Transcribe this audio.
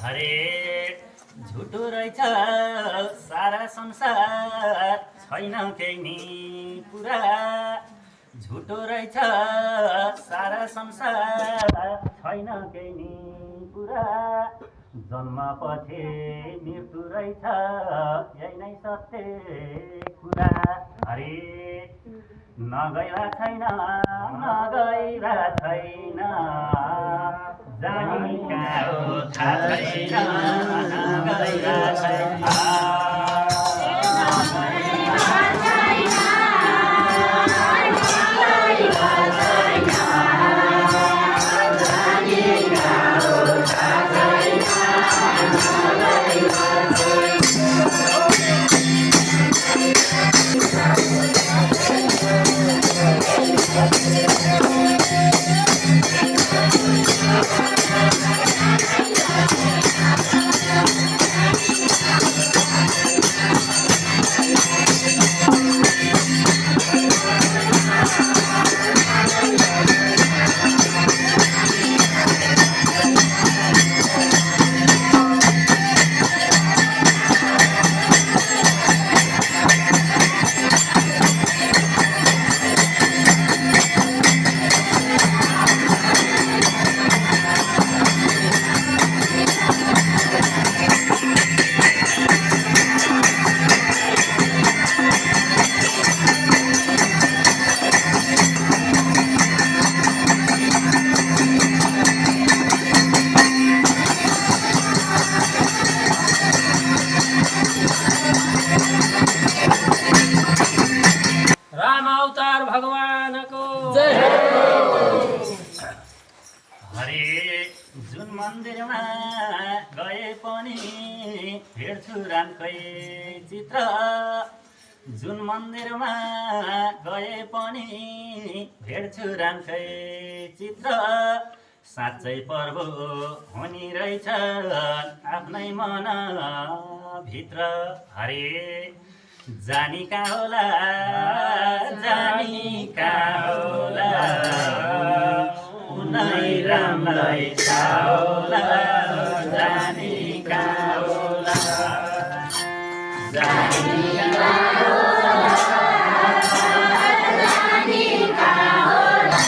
अरे झुटो रहेछ सारा संसार छैन केही नि पुरा झुटो रहेछ सारा संसार छैन केही नि पुरा जन्मपछि मृत्यु रहेछ यही नै सत्य कुरा अरे नगइरा छैन जानी कहाँ हो थाहा छैन नगइरा छैन राम अवतार भगवानको जय हो। हरे जुन मन्दिरमा गए पनि हेर्छु रामकै चित्र जुन मन्दिरमा गए पनि हेर्छु रामकै चित्र साँच्चै प्रभु हुने रहेछ आफ्नै मन भित्र हरे जानी कहाँ होला उनै रामलाई थाहा होला जानी कहाँ होला जानी कहाँ होला